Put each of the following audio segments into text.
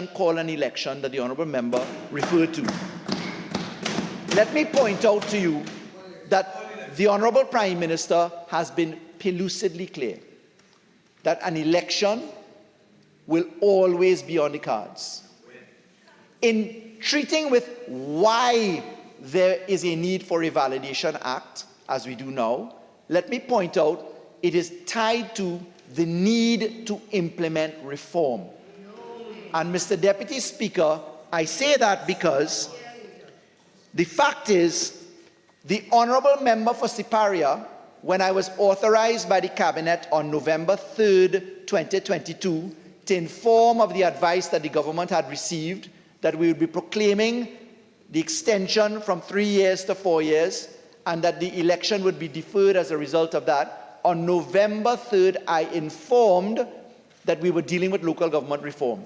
call an election that the honourable member referred to. Let me point out to you that the Honourable Prime Minister has been pellucidly clear that an election will always be on the cards. In treating with why there is a need for a Validation Act, as we do now, let me point out it is tied to the need to implement reform. And Mr. Deputy Speaker, I say that because the fact is, the Honourable Member for Siparia, when I was authorized by the Cabinet on November 3rd, 2022, to inform of the advice that the government had received that we would be proclaiming the extension from 3 years to 4 years, and that the election would be deferred as a result of that, on November 3rd, I informed that we were dealing with local government reform.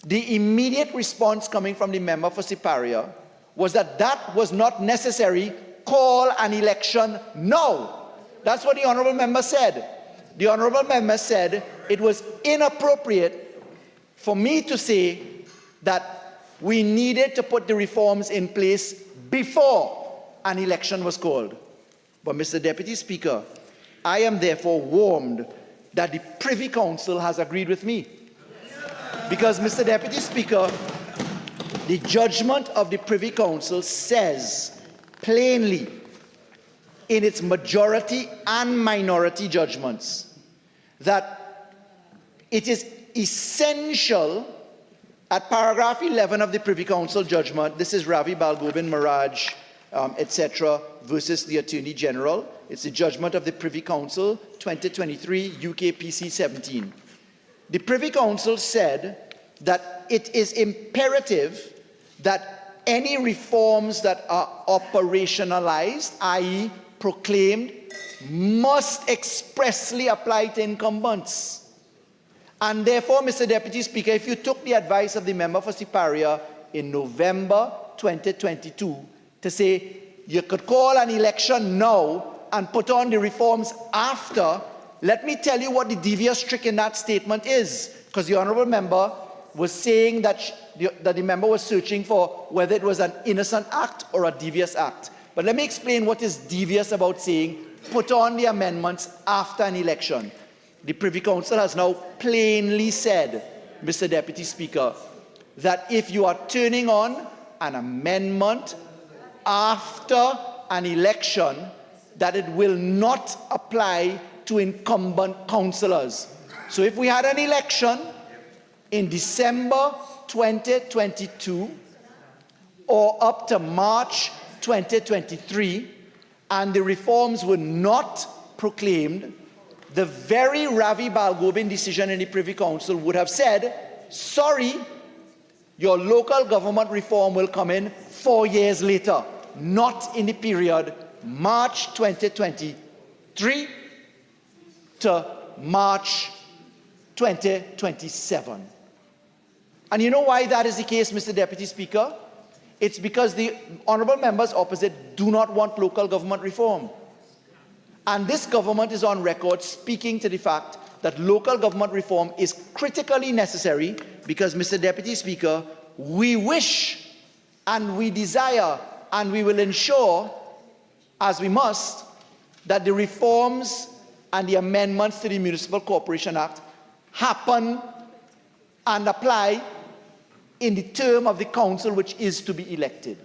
The immediate response coming from the member for Siparia was that that was not necessary. Call an election now. That's what the honourable member said. The honourable member said it was inappropriate for me to say that we needed to put the reforms in place before an election was called. But Mr. Deputy Speaker, I am therefore warned that the Privy Council has agreed with me. Because, Mr. Deputy Speaker, the judgment of the Privy Council says plainly in its majority and minority judgments that it is essential, at paragraph 11 of the Privy Council judgment, this is Ravi Balgobin Maraj, etc., versus the Attorney General. It's the judgment of the Privy Council, 2023, UK PC 17. The Privy Council said that it is imperative that any reforms that are operationalized, i.e. proclaimed, must expressly apply to incumbents. And therefore, Mr. Deputy Speaker, if you took the advice of the member for Siparia in November 2022 to say you could call an election now and put on the reforms after, let me tell you what the devious trick in that statement is, because the honourable member was saying that the member was searching for whether it was an innocent act or a devious act. But let me explain what is devious about saying put on the amendments after an election. The Privy Council has now plainly said, Mr. Deputy Speaker, that if you are turning on an amendment after an election, that it will not apply to incumbent councillors. So if we had an election in December 2022 or up to March 2023 and the reforms were not proclaimed, the very Ravi Balgobin decision in the Privy Council would have said, sorry, your local government reform will come in 4 years later, not in the period March 2023 to March 2027. And you know why that is the case, Mr. Deputy Speaker? It's because the honourable members opposite do not want local government reform. And this government is on record speaking to the fact that local government reform is critically necessary because, Mr. Deputy Speaker, we wish and we desire and we will ensure, as we must, that the reforms and the amendments to the Municipal Corporations Act happen and apply in the term of the council which is to be elected.